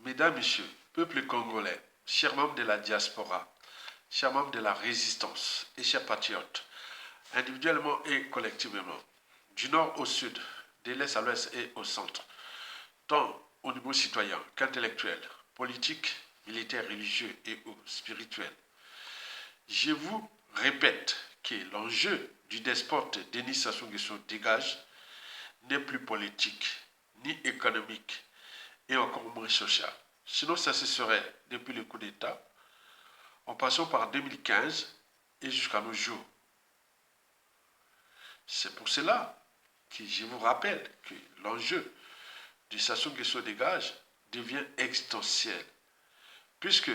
Mesdames, Messieurs, peuple congolais, chers membres de la diaspora, chers membres de la résistance et chers patriotes, individuellement et collectivement, du nord au sud, de l'est à l'ouest et au centre, tant au niveau citoyen qu'intellectuel, politique, militaire, religieux et ou spirituel. Je vous répète que l'enjeu du despote Denis Sassou Nguesso dégage n'est plus politique, ni économique, et encore moins social. Sinon, ça se serait depuis le coup d'État, en passant par 2015 et jusqu'à nos jours. C'est pour cela que je vous rappelle que l'enjeu du Sassou Nguesso dégage devient existentiel, puisque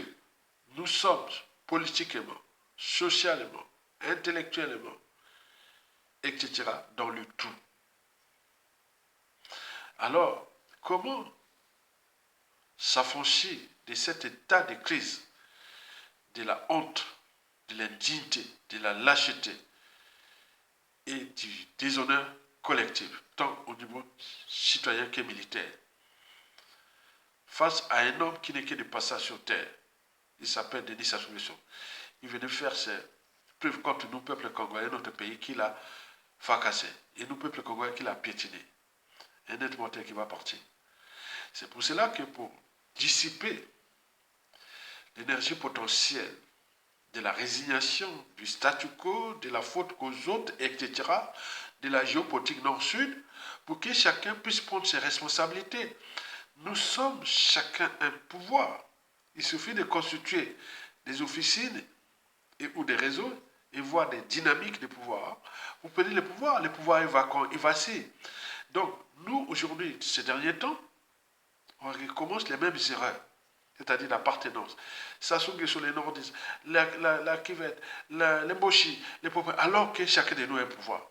nous sommes politiquement, socialement, intellectuellement, etc., dans le tout. Alors, comment s'affranchir de cet état de crise, de la honte, de l'indignité, de la lâcheté et du déshonneur collectif, tant au niveau citoyen que militaire, face à un homme qui n'est que de passage sur terre? Il s'appelle Denis Sassou Nguesso. Il venait faire ses preuves contre nous, peuple congolais, notre pays, qu'il a fracassé, et nous, peuple congolais, qu'il a piétiné. Un être mortel qui va partir. C'est pour cela que pour dissiper l'énergie potentielle de la résignation, du statu quo, de la faute aux autres, etc., de la géopolitique nord-sud, pour que chacun puisse prendre ses responsabilités. Nous sommes chacun un pouvoir. Il suffit de constituer des officines ou des réseaux et voir des dynamiques de pouvoir. Vous prenez le pouvoir est vacant, évacué. Donc, nous, aujourd'hui, ces derniers temps, on recommence les mêmes erreurs, c'est-à-dire l'appartenance. Sassou Nguesso, les nordistes, la Kivette, les Moshi, les pauvres, alors que chacun de nous a un pouvoir.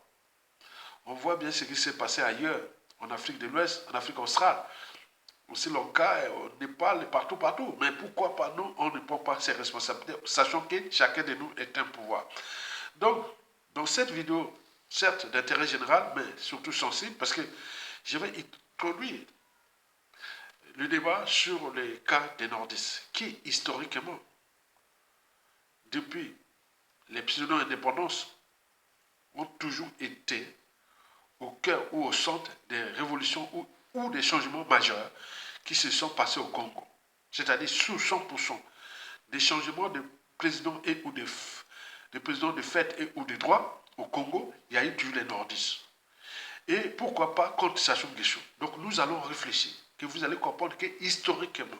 On voit bien ce qui s'est passé ailleurs, en Afrique de l'Ouest, en Afrique australe, au Sri Lanka, au Népal, et partout. Mais pourquoi pas nous, on ne prend pas ses responsabilités, sachant que chacun de nous est un pouvoir. Donc, dans cette vidéo, certes d'intérêt général, mais surtout sensible, parce que je vais introduire le débat sur les cas des nordistes, qui historiquement, depuis les pseudo-indépendances, ont toujours été au cœur ou au centre des révolutions ou des changements majeurs qui se sont passés au Congo. C'est-à-dire sous 100% des changements de présidents et ou de présidents de fait et ou de droit au Congo, il y a eu toujours les nordistes. Et pourquoi pas contre Sassou Nguesso. Donc nous allons réfléchir, que vous allez comprendre que historiquement,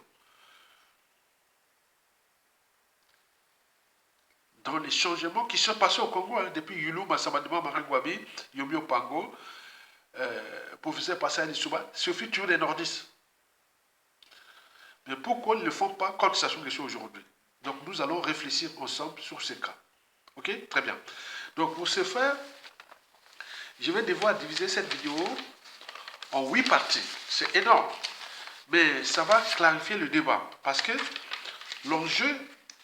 dans les changements qui sont passés au Congo, depuis Yulu, Massamadima, Marangwabi, Yomi Opango, professeur Passani Souba, ce fut toujours des nordistes. Mais pourquoi ils ne le font pas contre Sassou Nguesso aujourd'hui? Donc nous allons réfléchir ensemble sur ces cas. Ok? Très bien. Donc pour ce faire, je vais devoir diviser cette vidéo en 8 parties. C'est énorme. Mais ça va clarifier le débat. Parce que l'enjeu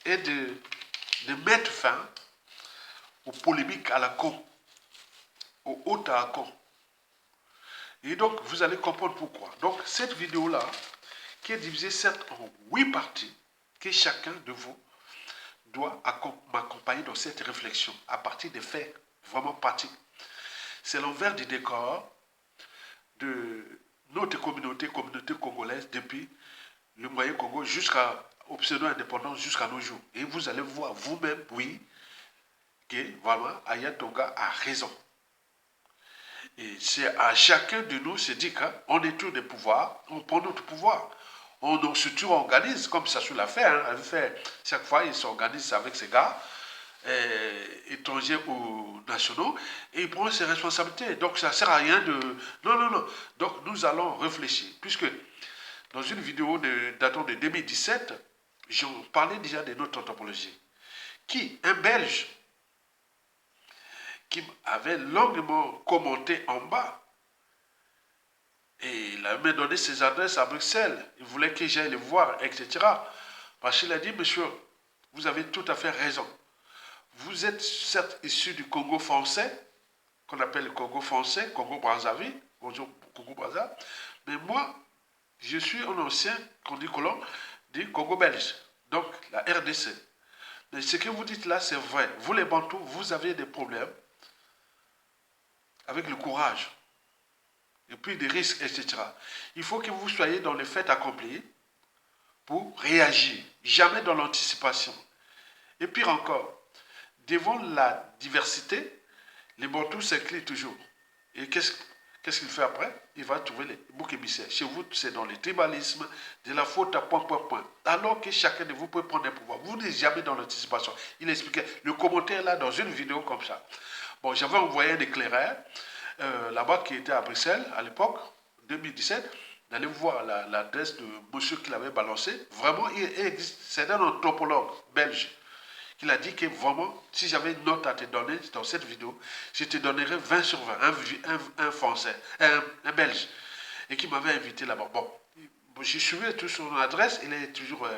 est de mettre fin aux polémiques à la con, aux hautes à la con. Et donc, vous allez comprendre pourquoi. Donc, cette vidéo-là, qui est divisée certes en 8 parties, que chacun de vous doit m'accompagner dans cette réflexion à partir des faits vraiment pratiques. C'est l'envers du décor de notre communauté congolaise depuis le moyen Congo jusqu'au pseudo-indépendance jusqu'à nos jours. Et vous allez voir vous-même, oui, que vraiment Aya Tonga a raison. Et c'est à chacun de nous se dire qu'on est tous des pouvoirs, on prend notre pouvoir. On se organise, comme Sassou l'a fait, chaque fois il s'organise avec ses gars, étrangers ou nationaux, et il prend ses responsabilités. Donc ça ne sert à rien de... Non. Donc nous allons réfléchir, puisque dans une vidéo datant de 2017, j'en parlais déjà de notre anthropologie. Un Belge, qui avait longuement commenté en bas, et il avait donné ses adresses à Bruxelles. Il voulait que j'aille le voir, etc. Parce qu'il a dit, monsieur, vous avez tout à fait raison. Vous êtes certes issu du Congo français, qu'on appelle le Congo français, Congo Brazzaville, bonjour Congo Brazza, mais moi, je suis un ancien colon du Congo belge, donc la RDC. Mais ce que vous dites là, c'est vrai. Vous les Bantous, vous avez des problèmes avec le courage, et puis des risques, etc. Il faut que vous soyez dans les faits accomplis pour réagir, jamais dans l'anticipation. Et pire encore, devant la diversité, les Bantous s'inclinent toujours. Et qu'est-ce qu'il fait après? Il va trouver les boucs émissaires. Chez vous, c'est dans le tribalisme, de la faute à point. Alors que chacun de vous peut prendre un pouvoir. Vous n'êtes jamais dans l'anticipation. Il expliquait le commentaire là dans une vidéo comme ça. Bon, j'avais envoyé un éclaireur là-bas qui était à Bruxelles à l'époque, 2017, d'aller voir l'adresse de monsieur qui l'avait balancé. Vraiment, c'est un anthropologue belge qu'il a dit que vraiment, si j'avais une note à te donner dans cette vidéo, je te donnerais 20 sur 20, un Français, un Belge, et qui m'avait invité là-bas. Bon, je suivais tout son adresse, il est toujours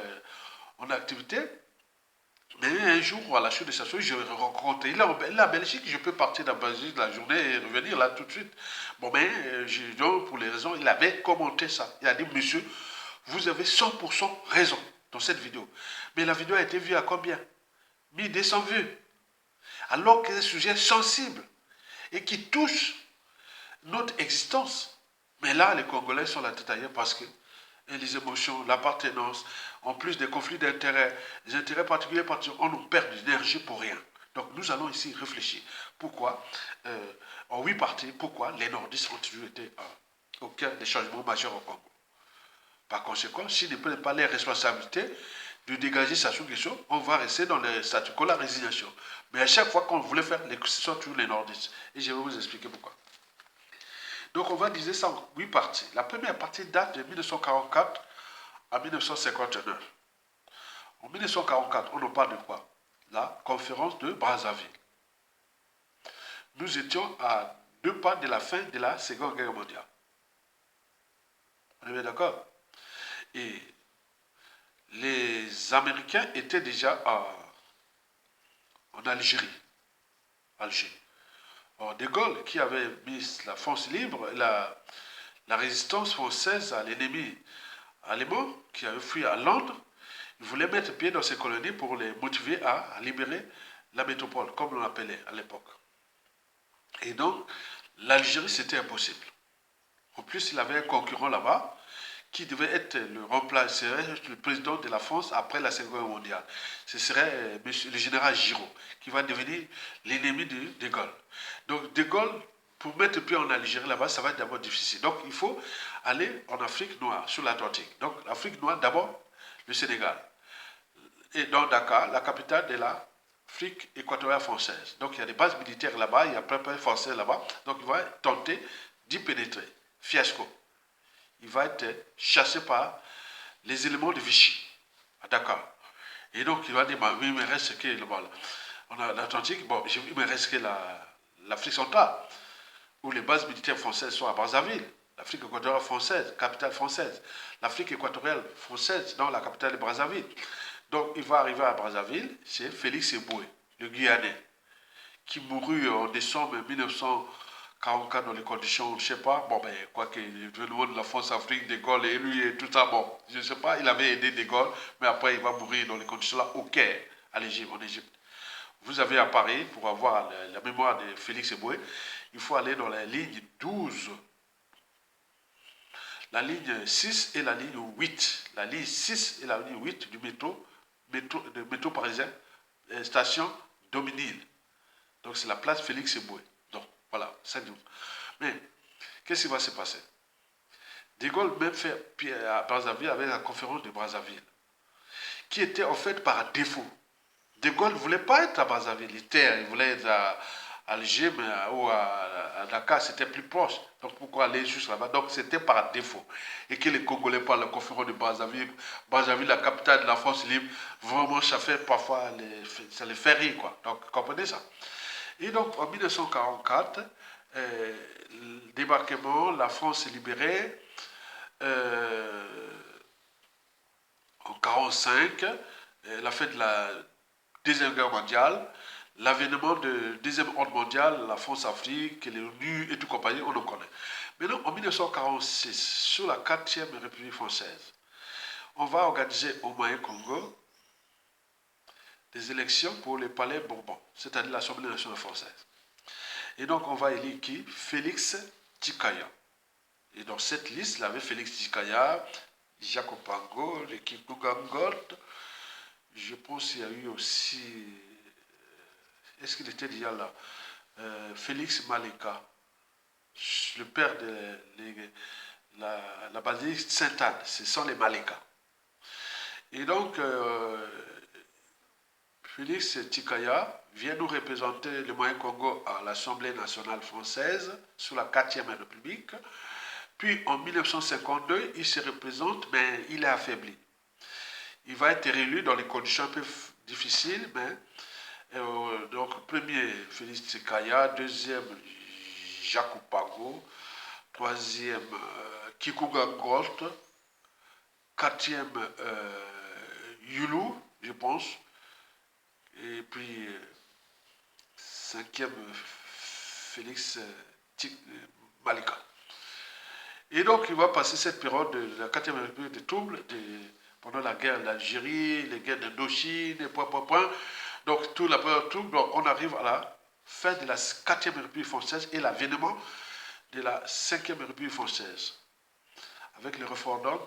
en activité, mais un jour, à la suite de sa chose, je l'ai rencontré. Il est en Belgique, je peux partir dans Belgique la journée et revenir là tout de suite. Bon, mais donc, pour les raisons, il avait commenté ça. Il a dit, monsieur, vous avez 100% raison dans cette vidéo. Mais la vidéo a été vue à combien? 1200 vues. Alors que c'est un sujet sensible et qui touche notre existence. Mais là, les Congolais sont la tête ailleurs parce que les émotions, l'appartenance, en plus des conflits d'intérêts, les intérêts particuliers, on nous perd d'énergie pour rien. Donc nous allons ici réfléchir. Pourquoi, en 8 parties, pourquoi les nordistes ont toujours été au cœur des changements majeurs au Congo. Par conséquent, s'ils ne prennent pas les responsabilités de dégager Sassou Nguesso, on va rester dans le statu quo, la résignation. Mais à chaque fois qu'on voulait faire, ce sont toujours les nordistes. Et je vais vous expliquer pourquoi. Donc on va diviser ça en 8 parties. La première partie date de 1944 à 1959. En 1944, on nous parle de quoi? La conférence de Brazzaville. Nous étions à 2 pas de la fin de la Seconde Guerre mondiale. On est bien d'accord? Et les Américains étaient déjà en Algérie. Alger. Or, De Gaulle, qui avait mis la France libre, la résistance française à l'ennemi allemand, qui avait fui à Londres, il voulait mettre pied dans ces colonies pour les motiver à libérer la métropole, comme on l'appelait à l'époque. Et donc, l'Algérie, c'était impossible. En plus, il avait un concurrent là-bas, qui devait être le président de la France après la Seconde Guerre mondiale. Ce serait le général Giraud, qui va devenir l'ennemi de De Gaulle. Donc De Gaulle, pour mettre pied en Algérie là-bas, ça va être d'abord difficile. Donc il faut aller en Afrique noire, sur l'Atlantique. Donc l'Afrique noire, d'abord le Sénégal. Et dans Dakar, la capitale de l'Afrique équatoriale française. Donc il y a des bases militaires là-bas, il y a plein de Français là-bas. Donc il va tenter d'y pénétrer. Fiasco. Il va être chassé par les éléments de Vichy à Dakar. Et donc il va dire, bah, oui, il me reste que on a l'Atlantique, bon, il me reste que l'Afrique centrale, où les bases militaires françaises sont à Brazzaville, l'Afrique équatoriale française, capitale française, l'Afrique équatoriale française, dans la capitale de Brazzaville. Donc il va arriver à Brazzaville, c'est Félix Éboué, le Guyanais, qui mourut en décembre 1944 dans les conditions, je ne sais pas, bon ben, quoi que le nom de la France-Afrique, De Gaulle et lui et tout ça, bon, je ne sais pas, il avait aidé De Gaulle, mais après il va mourir dans les conditions là au Caire, en Égypte. Vous avez à Paris, pour avoir la mémoire de Félix Éboué, il faut aller dans la ligne 12, la ligne 6 et la ligne 8. La ligne 6 et la ligne 8 du métro parisien, station Dominil. Donc c'est la place Félix Éboué. Donc voilà, c'est nous. Mais qu'est-ce qui va se passer? De Gaulle même fait à Brazzaville avec la conférence de Brazzaville, qui était en fait par défaut. De Gaulle ne voulait pas être à Brazzaville, il voulait être à Alger ou à Dakar, c'était plus proche. Donc pourquoi aller juste là-bas? Donc c'était par défaut. Et que les Congolais par la conférence de Brazzaville, Brazzaville, la capitale de la France libre, vraiment ça fait parfois, ça les fait rire, quoi. Donc comprenez ça. Et donc en 1944, débarquement, la France est libérée. En 1945, la fin de la Deuxième Guerre mondiale, l'avènement de deuxième ordre mondial, la France-Afrique, l'ONU et tout compagnie, on le connaît. Maintenant, en 1946, sous la 4e République française, on va organiser au Moyen-Congo des élections pour le palais Bourbon, c'est-à-dire l'Assemblée nationale française. Et donc, on va élire qui? Félix Tikaya. Et dans cette liste, il y avait Félix Tikaya, Jacques Opango, le Kikugangold. Je pense qu'il y a eu aussi... Est-ce qu'il était déjà là? Félix Maleka, le père de la basilique Sainte-Anne, ce sont les Maleka. Et donc, Félix Tikaya vient nous représenter le Moyen-Congo à l'Assemblée nationale française sous la 4e République. Puis en 1952, il se représente, mais il est affaibli. Il va être réélu dans les conditions un peu difficiles, mais donc premier Félix Tikaya, deuxième Jacques Opango, troisième Kikuga Gold, quatrième Yulu, je pense, et puis cinquième Félix Malika. Et donc, il va passer cette période de la 4e République de troubles pendant la guerre d'Algérie, les guerres d'Indochine, et point. Donc, toute la période de troubles, donc on arrive à la fin de la 4e République française et l'avènement de la 5e République française, avec le référendum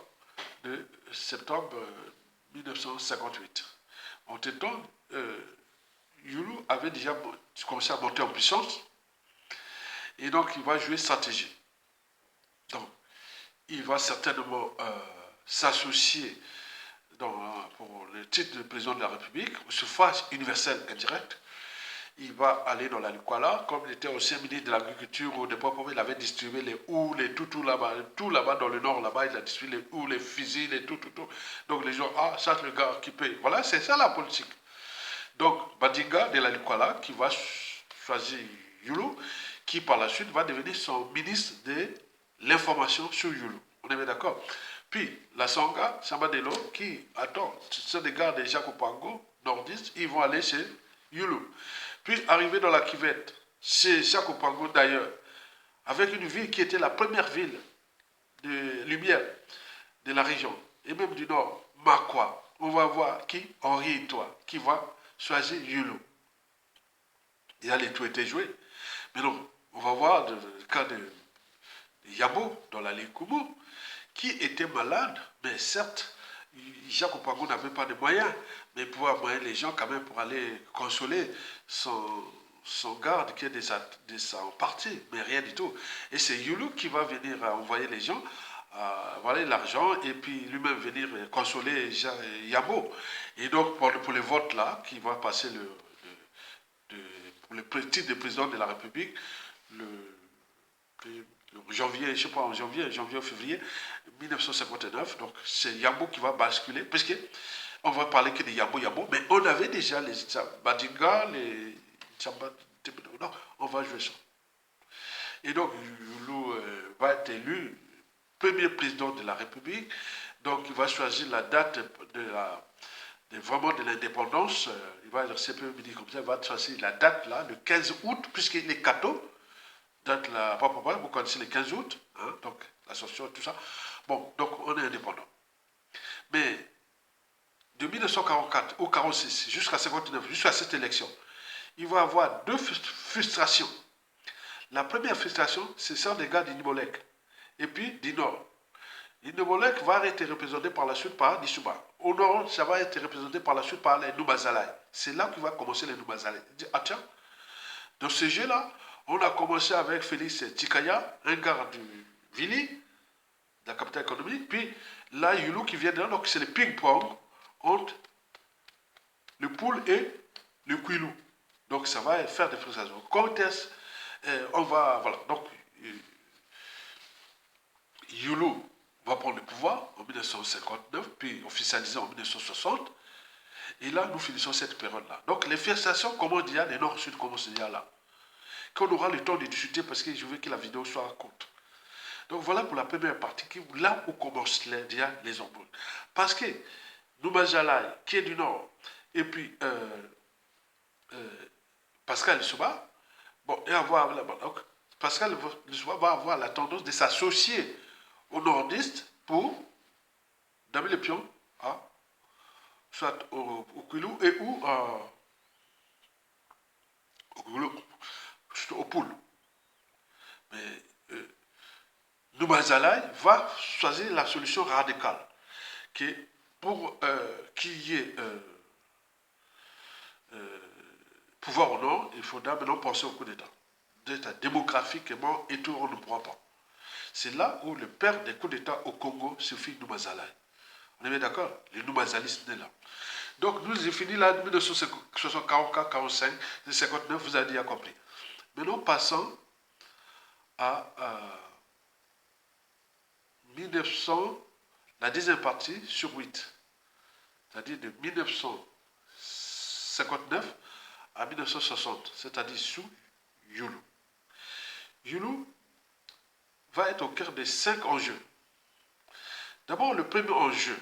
de septembre 1958. En tout temps, Yulu avait déjà commencé à monter en puissance, et donc il va jouer stratégie. Donc, il va certainement s'associer pour le titre de président de la République, au suffrage universel indirect. Il va aller dans la Lukwala, comme il était ancien ministre de l'Agriculture, au départ, il avait distribué les houes, les tout là-bas dans le nord, là-bas, il a distribué les houes, les fusils, les tout. Donc les gens, ça c'est le gars qui paye. Voilà, c'est ça la politique. Donc, Badinga de la Lukwala, qui va choisir Yulu, qui par la suite va devenir son ministre de l'information sur Yulu. On est bien d'accord? Puis, la Sangha, Sambadelo, qui, ce sont des gars de Jacques Opango, nordistes, ils vont aller chez Yulu. Puis, arriver dans la Kivette, chez Jacques Opango d'ailleurs, avec une ville qui était la première ville de lumière de la région, et même du nord, Makwa. On va voir qui? Henri Itoa, qui va choisir Yulu. Il a les tout été joué. Mais non, on va voir le cas de Yabo dans la ligue Kumu, qui était malade, mais certes, Jacques Opango n'avait pas de moyens, mais il pouvait envoyer les gens quand même pour aller consoler son garde qui est déjà en partie, mais rien du tout. Et c'est Yulu qui va venir envoyer les gens, voilà l'argent, et puis lui-même venir consoler Yabo. Et donc, pour les votes là, qui va passer pour le titre de président de la République, janvier, je ne sais pas, en janvier ou février 1959. Donc, c'est Yabo qui va basculer, puisque on va parler que de Yabo, mais on avait déjà les Badinga, les Tchamba, non, on va jouer ça. Et donc, Yulu va être élu premier président de la République. Donc, il va choisir la date vraiment de l'indépendance. Il va exercer premier ministre comme ça, il va choisir la date là, le 15 août, puisqu'il est catholique. Date la, vous connaissez le 15 août, hein, donc l'association et tout ça. Bon, donc on est indépendant. Mais de 1944 au 1946 jusqu'à 1959, jusqu'à cette élection, il va y avoir deux frustrations. La première frustration, c'est celle des gars d'Inimolek et puis du Nord. Inimolek va être représenté par la suite par Nishuba. Au Nord, ça va être représenté par la suite par les Noumazalai. C'est là qu'il va commencer les Noumazalai. Il dit, ah tiens, dans ce jeu-là, on a commencé avec Félix Tikaya, un gars du Vili, de la capitale économique, puis là, Yulu qui vient de là, donc c'est le ping-pong entre le poule et le Quilou. Donc ça va faire des frustrations. Quand est-ce on va, voilà, donc Yulu va prendre le pouvoir en 1959, puis officialisé en 1960, et là, nous finissons cette période-là. Donc les frustrations, comment on dit, les Nord-Sud, comment on se dit là. Qu'on aura le temps de discuter parce que je veux que la vidéo soit courte. Donc voilà pour la première partie, là où commencent les embrouilles. Parce que Noumazalai, qui est du Nord, et puis Pascal Lissouba, bon, et avoir là-bas. Donc, Pascal Lissouba va avoir la tendance de s'associer aux nordistes pour damer le pion à soit au Kwilu et ou au Poule. Mais Noumazalaï va choisir la solution radicale, qui est pour qu'il y ait pouvoir au nord, il faudra maintenant penser au coup d'État. Démographiquement et tout, on ne pourra pas. C'est là où le père des coups d'État au Congo suffit Noumazalaï. On est bien d'accord? Les Noumazalistes sont là. Donc, nous avons fini là, 1944, 45, 59, vous avez déjà compris. Maintenant, passons à 1900, la deuxième partie sur 8. C'est-à-dire de 1959 à 1960, c'est-à-dire sous Youlou. Youlou va être au cœur des 5 enjeux. D'abord, le premier enjeu.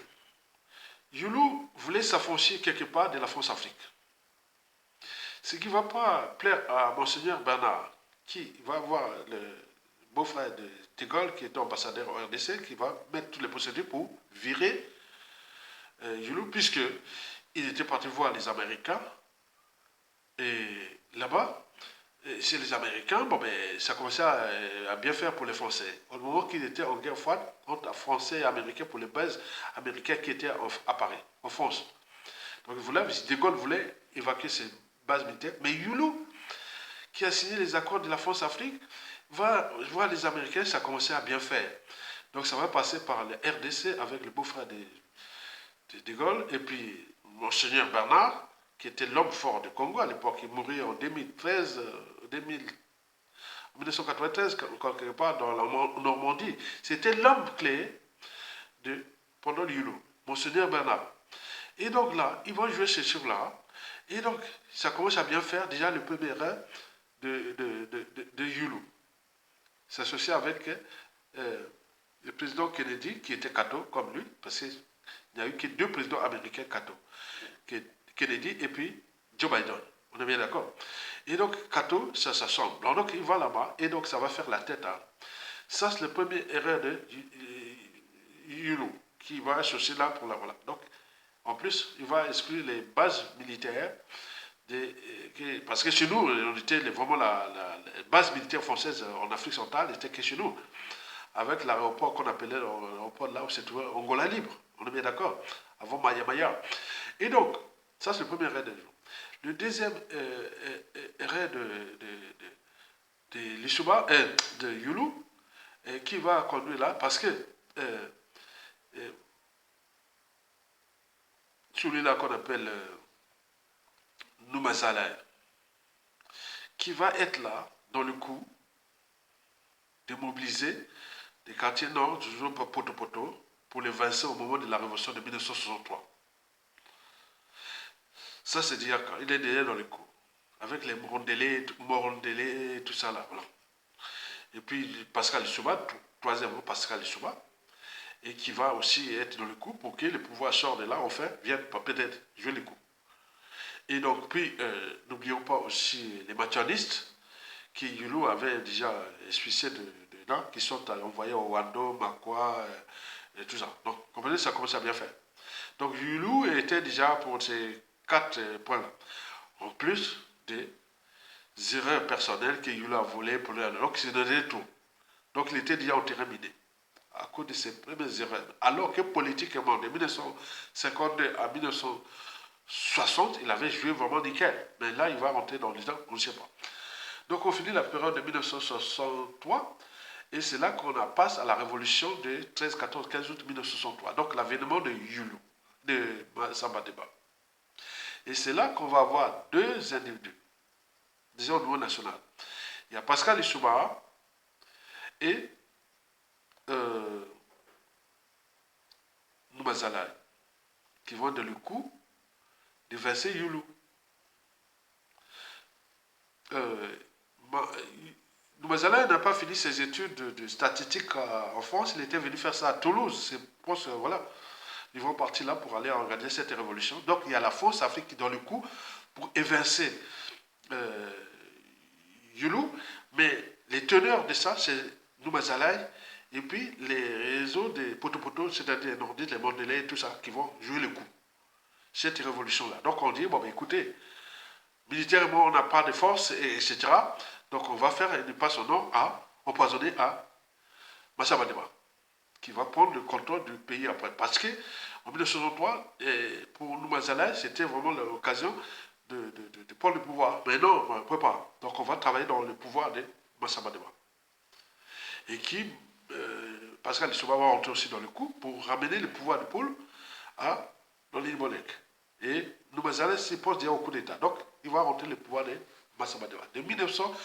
Youlou voulait s'affranchir quelque part de la France-Afrique. Ce qui ne va pas plaire à Monseigneur Bernard, qui va voir le beau-frère de De Gaulle, qui était ambassadeur au RDC, qui va mettre toutes les procédures pour virer Youlou, puisqu'il était parti voir les Américains. Et là-bas, chez les Américains, bon, ben, ça commençait à bien faire pour les Français. Au moment qu'ils étaient en guerre froide entre Français et Américains pour les bases américaines qui étaient à Paris, en France. Donc De Gaulle voulait évacuer ces bases militaires, mais Youlou, qui a signé les accords de la France-Afrique, va voir les Américains, ça commençait à bien faire. Donc ça va passer par le RDC avec le beau-frère de Gaulle, et puis Monseigneur Bernard, qui était l'homme fort du Congo à l'époque, il mourit en 2013, 1993, quelque part dans la Normandie. C'était l'homme clé pendant le Youlou, Monseigneur Bernard. Et donc là, ils vont jouer ces choses-là. Et donc, ça commence à bien faire. Déjà, le premier rang de Youlou s'associer avec le président Kennedy, qui était catho, comme lui, parce qu'il n'y a eu que 2 présidents américains catho. Kennedy et puis Joe Biden. On est bien d'accord? Et donc, catho, ça s'assemble. Donc, il va là-bas, et donc, ça va faire la tête à... Ça, c'est le premier erreur de Youlou, qui va associer là pour la... Voilà. Donc, en plus, il va exclure les bases militaires, parce que chez nous, on était vraiment la base militaire française en Afrique centrale, était que chez nous, avec l'aéroport qu'on appelait l'aéroport là où se trouvait Angola libre. On est bien d'accord? Avant Maya Maya. Et donc, ça c'est le premier erreur de Youlou. Le deuxième erreur de Lissouba, de Youlou, qui va conduire là, parce que celui-là qu'on appelle Noumazalaï, qui va être là, dans le coup, de mobiliser des quartiers nord, toujours pour Poto-Poto, pour les vincer au moment de la révolution de 1963. Ça, c'est dire quand il est déjà dans le coup, avec les Morondélés, tout ça là, voilà. Et puis Pascal Lissouba, troisièmement Pascal Lissouba, et qui va aussi être dans le coup pour que le pouvoir sorte de là, enfin, vienne peut-être jouer le coup. Et donc, puis, n'oublions pas aussi les maternistes, qui Youlou avait déjà expulsé dedans, qui sont envoyés au Wando, Makwa, et tout ça. Donc, comprenez, ça commence à bien faire. Donc, Youlou était déjà pour ces 4 points-là. En plus des erreurs personnelles que Youlou a volées pour le... Donc, c'est donné tout. Donc, il était déjà en terrain miné à cause de ses premières erreurs. Alors que politiquement, de 1952 à 1960, il avait joué vraiment nickel. Mais là, il va rentrer dans les temps, on ne sait pas. Donc, on finit la période de 1963, et c'est là qu'on passe à la révolution de 13, 14, 15 août 1963. Donc, l'avènement de Youlou, de Samba Deba. Et c'est là qu'on va avoir 2 individus, disons au niveau national. Il y a Pascal Lissouba et Noumazalaï, qui vont dans le coup de verser Youlou. Noumazalaï n'a pas fini ses études de statistique en France, il était venu faire ça à Toulouse. C'est pour ça, voilà. Ils vont partir là pour aller organiser cette révolution. Donc il y a la France-Afrique qui est dans le coup pour évincer Youlou, mais les teneurs de ça, c'est Noumazalaï, et puis les réseaux des potopoto, c'est-à-dire les nordistes, les Mondelais, tout ça, qui vont jouer le coup. Cette révolution-là. Donc on dit, bon, ben, écoutez, militairement, on n'a pas de force, etc. Donc on va faire, il passe son nom à empoisonner à Massa Madeba, qui va prendre le contrôle du pays après. Parce que en 1963, pour Noumazalaï, c'était vraiment l'occasion de prendre le pouvoir. Mais non, on ne peut pas. Donc on va travailler dans le pouvoir de Massa Madeba. Et qui, Pascal Lissouba va rentrer aussi dans le coup pour ramener le pouvoir de Paul à l'île Molek. Et Noumazalaï s'y pose déjà au coup d'État. Donc il va rentrer le pouvoir de Massa Madeba. De 1900,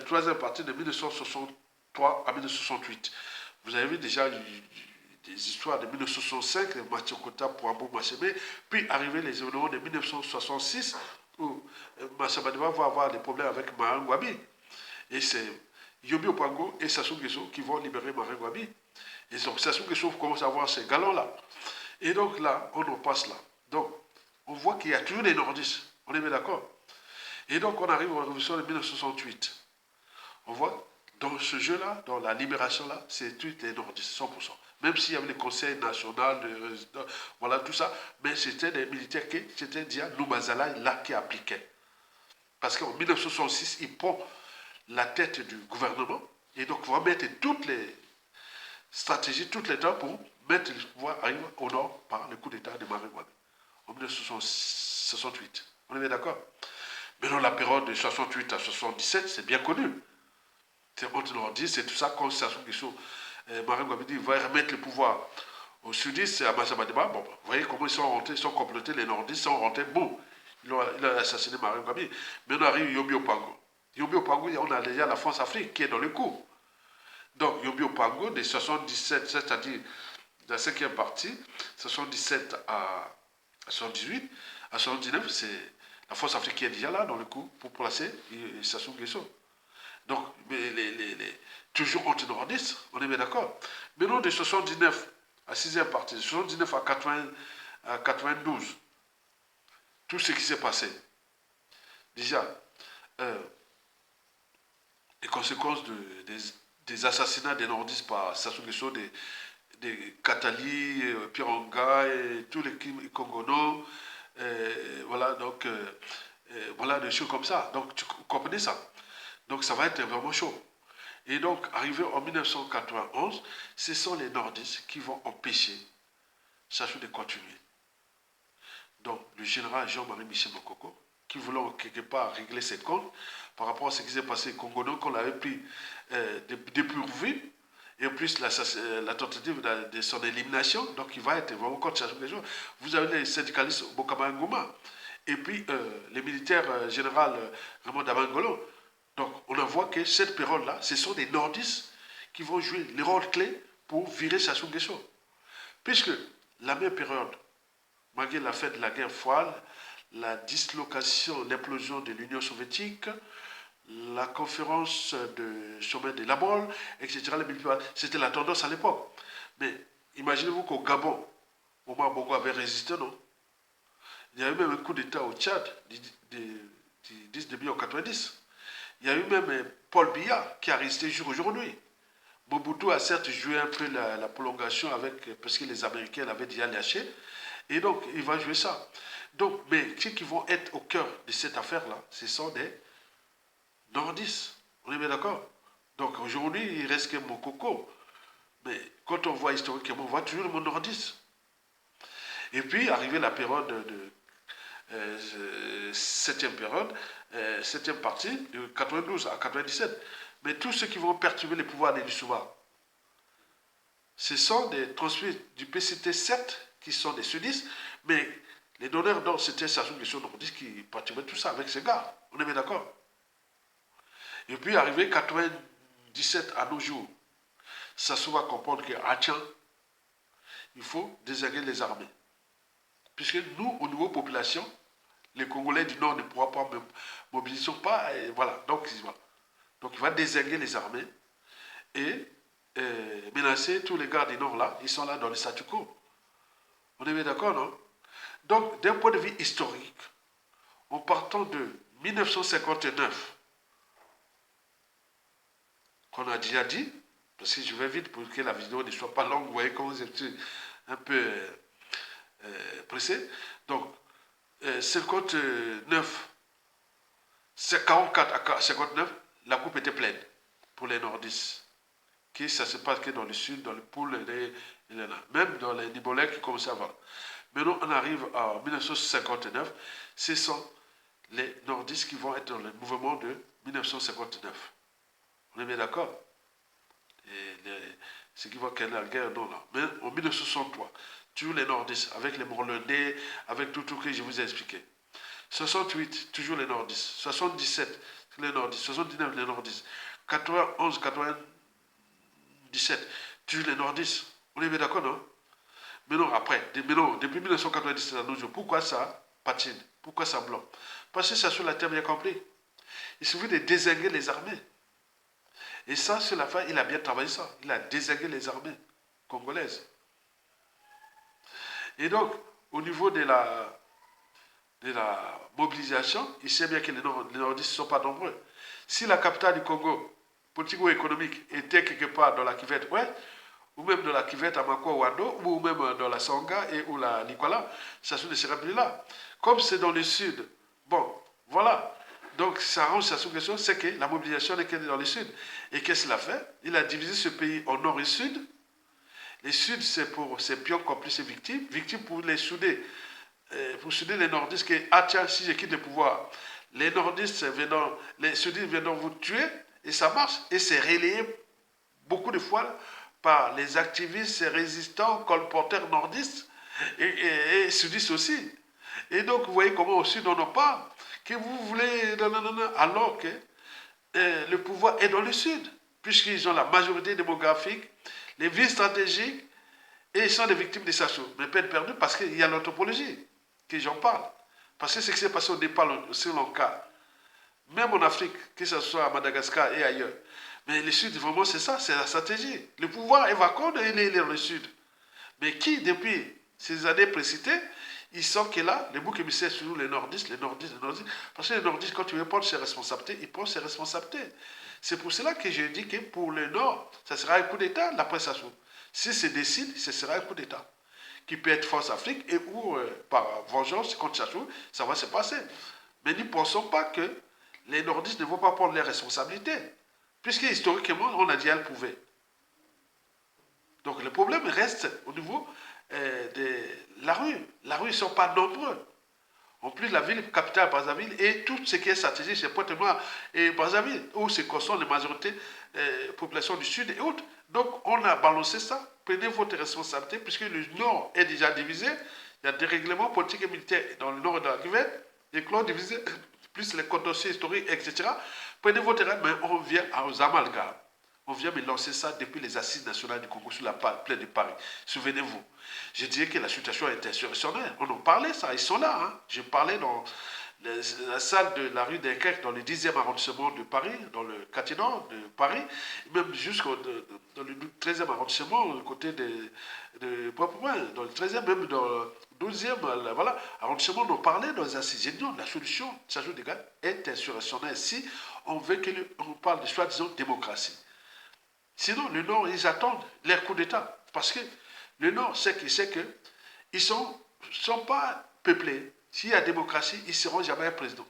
troisième partie de 1963 à 1968. Vous avez vu déjà des histoires de 1965, Mathieu Kota pour Abou Machemé, puis arriver les événements de 1966, où Massa Madeba va avoir des problèmes avec Mahan Wabi. Et c'est Yobi Opango et Sassou Nguesso qui vont libérer Mahan Wabi. Et donc Sassou Nguesso commence à avoir ces galons-là. Et donc là, on en passe là. Donc, on voit qu'il y a toujours des nordistes. On est bien d'accord. Et donc, on arrive à la révolution de 1968. On voit, dans ce jeu-là, dans la libération-là, c'est tous les nordistes, 100%. Même s'il y avait le conseil national, voilà, tout ça, mais c'était des militaires qui, c'était déjà Noumazalaï là qui appliquait. Parce qu'en 1966, il prend la tête du gouvernement, et donc il va mettre toutes les stratégies, toutes les temps pour mettre le pouvoir arrive au nord par le coup d'État de Marie Wade en 1968. On est bien d'accord? Mais dans la période de 68 à 77, c'est bien connu. C'est anti-nordiste, c'est tout ça, quand Sassou Nguesso, Marie Wade va remettre le pouvoir aux sudistes, à Massa Madeba. Bon, vous voyez comment ils sont rentrés, ils sont complotés, les nordistes sont rentrés, bon, il a assassiné Marie Wade. Mais on arrive Yobi Opango. Yobi Opango, on a déjà la France-Afrique qui est dans le coup. Donc, Yobi Opango, de 77, c'est-à-dire la cinquième partie, 77 à 78, à 79, c'est la force africaine qui est déjà là dans le coup pour placer Sassou Nguesso. Donc, toujours anti-nordistes, on est bien d'accord. Maintenant, de 79 à 6e partie, de 79 à 92, tout ce qui s'est passé, déjà, les conséquences des assassinats des nordistes par Sassou Nguesso, des Katali, Piranga et tous les Kongono, voilà, donc, voilà, des choses comme ça. Donc, tu comprenez ça? Donc, ça va être vraiment chaud. Et donc, arrivé en 1991, ce sont les nordistes qui vont empêcher Sassou de continuer. Donc, le général Jean-Marie Michel Mokoko, qui voulait quelque part régler ses comptes par rapport à ce qui s'est passé au Congo, qu'on l'avait pris dépourvu, et en plus la tentative de son élimination, donc il va être vraiment contre Sassou Nguesso. Vous avez les syndicalistes Bokama Ngoma, et puis les militaires général Raymond Damangolo. Donc on voit que cette période-là, ce sont des nordistes qui vont jouer les rôles clés pour virer Sassou Nguesso. Puisque la même période, malgré la fin de la guerre froide, la dislocation, l'implosion de l'Union soviétique, la conférence de sommet de la Baule, etc. C'était la tendance à l'époque. Mais imaginez-vous qu'au Gabon, Omar Bongo avait résisté, non? Il y a eu même un coup d'État au Tchad, début en 90. Il y a eu même Paul Biya qui a résisté jusqu'à aujourd'hui. Mobutu a certes joué un peu la prolongation parce que les Américains l'avaient déjà lâché. Et donc, il va jouer ça. Donc, mais ceux qui vont être au cœur de cette affaire-là, ce sont des nordistes. On est bien d'accord? Donc, aujourd'hui, il reste que Mokoko. Mais quand on voit historiquement, on voit toujours le monde nordiste. Et puis, arrivé la période de septième période, septième partie, de 92 à 97. Mais tous ceux qui vont perturber les pouvoirs des Lissouba, ce sont des transmis du PCT, certes, qui sont des sudistes, mais les donneurs d'ordre, c'était Sassou Nguesso nordistes qui perturbaient tout ça avec ces gars. On est bien d'accord? Et puis, arrivé 97 à nos jours, Sassou va comprendre que, ah tiens, il faut désinguer les armées. Puisque nous, au niveau population, les Congolais du Nord ne pourront pas mobiliser pas, et voilà. Donc, il va désinguer les armées et menacer tous les gars du Nord là. Ils sont là dans le statu quo. On est bien d'accord, non? Donc, d'un point de vue historique, en partant de 1959, qu'on a déjà dit, parce que je vais vite pour que la vidéo ne soit pas longue, vous voyez comment je suis un peu pressé. Donc, 59, c'est 44 à 59, la coupe était pleine pour les nordistes. Qui ça se passe que dans le sud, dans le Poul, même dans les Nibolais qui commençaient à avoir. Maintenant, on arrive en 1959, ce sont les nordistes qui vont être dans le mouvement de 1959. On est bien d'accord? Ceux qui vont gagner la guerre, non, là. Mais en 1963, toujours les nordistes, avec les Morlandais, avec tout ce que je vous ai expliqué. 68, toujours les nordistes. 77, les nordistes. 79, les nordistes. 91, 97, toujours les nordistes. On est bien d'accord, non? Mais non, après, depuis 1997 à nos jours, pourquoi ça patine? Pourquoi ça bloque? Parce que ça, sur la terre, bien compris. Il suffit de désinguer les armées. Et ça, sur la fin, il a bien travaillé ça. Il a désingué les armées congolaises. Et donc, au niveau de la mobilisation, il sait bien que les nordistes ne sont pas nombreux. Si la capitale du Congo, politico-économique, était quelque part dans la Kivette ouest, ou même dans la Kivette à Makwa-Wando, ou même dans la Songa et ou la Nicolas, ça ne serait plus là. Comme c'est dans le sud, bon, voilà. Donc, ça rend sa question, c'est que la mobilisation n'est que dans le sud. Et qu'est-ce qu'il a fait? Il a divisé ce pays en nord et sud. Les sud, c'est pour ses pions complices et victimes. Victimes pour les souder. Pour souder les nordistes qui, ah tiens, si je quitte le pouvoir, les nordistes venant, les sudistes venant vous tuer, et ça marche. Et c'est relayé beaucoup de fois par les activistes et résistants, colporteurs nordistes et sudistes aussi. Et donc, vous voyez comment au sud on en parle, que vous voulez, alors que le pouvoir est dans le sud, puisqu'ils ont la majorité démographique, les villes stratégiques, et ils sont des victimes des assauts. Mais peine perdue parce qu'il y a l'anthropologie, que j'en parle. Parce que ce qui s'est passé au départ sur le cas, même en Afrique, que ce soit à Madagascar et ailleurs. Mais le Sud, vraiment, c'est ça, c'est la stratégie. Le pouvoir est vacant et il est dans le Sud. Mais qui, depuis ces années précitées, ils sont que là, les boucs émissaires sur les nordistes, les nordistes. Parce que les nordistes, quand tu veux prendre ses responsabilités, ils prennent ses responsabilités. C'est pour cela que je dis que pour le Nord, ça sera un coup d'État, l'après Sassou. Si c'est décide, ce sera un coup d'État. Qui peut être Force Afrique et ou par vengeance contre Sassou, ça va se passer. Mais ne pensons pas que les nordistes ne vont pas prendre les responsabilités. Puisque historiquement, on a dit qu'elles pouvaient. Donc le problème reste au niveau de la rue. La rue, ils ne sont pas nombreux. En plus, la ville capitale, Brazzaville, et tout ce qui est stratégique, c'est Pointe-Noire et Brazzaville, où se concentrent les majorités populations du Sud et autres. Donc, on a balancé ça. Prenez votre responsabilité, puisque le Nord est déjà divisé. Il y a des règlements politiques et militaires dans le Nord de la Guyane, les clans divisés, plus les contentieux historiques, etc. Prenez votre responsabilité, mais on vient aux amalgames. On vient me lancer ça depuis les assises nationales du Congo sur la plaine de Paris. Souvenez-vous. Je dirais que la situation est insurrectionnelle. On en parlait, ça. Ils sont là. Hein. Je parlais dans la salle de la rue Dunkerque, dans le 10e arrondissement de Paris, dans le quartier nord de Paris, même jusqu'au dans le 13e arrondissement, côté de Pointe-Noire, dans le 13e, même dans le 12e, voilà, arrondissement, on en parlait dans les assises. J'ai dit non, la solution, ça joue des gars, est insurrectionnelle. Si on veut qu'on parle de soi-disant démocratie. Sinon, le Nord, ils attendent leur coup d'État. Parce que le Nord sait qu'ils ne sont pas peuplés. S'il y a démocratie, ils ne seront jamais un président.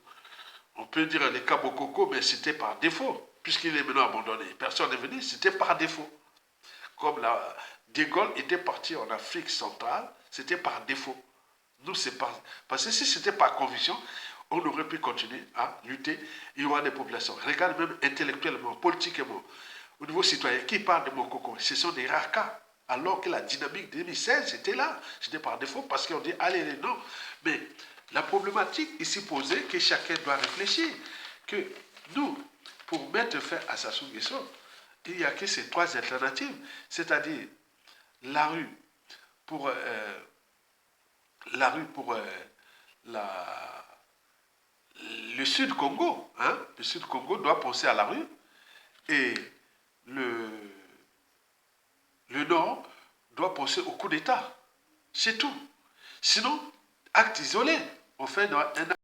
On peut dire les Kabokoko, mais c'était par défaut. Puisqu'il est maintenant abandonné. Personne n'est venu, c'était par défaut. Comme De Gaulle était parti en Afrique centrale, c'était par défaut. Nous, c'est pas. Parce que si c'était par conviction, on aurait pu continuer à lutter. Il y aura des populations. Regarde même intellectuellement, politiquement. Au niveau citoyen, qui parle de Mokoko? Ce sont des rares cas. Alors que la dynamique de 2016, c'était là. C'était par défaut parce qu'on dit, allez, non. Mais la problématique ici posée, que chacun doit réfléchir, que nous, pour mettre fin à Sassou Nguesso, il n'y a que ces trois alternatives. C'est-à-dire la rue pour le Sud Congo. Hein? Le Sud Congo doit penser à la rue. Et le Nord doit penser au coup d'État. C'est tout. Sinon, acte isolé. On fait un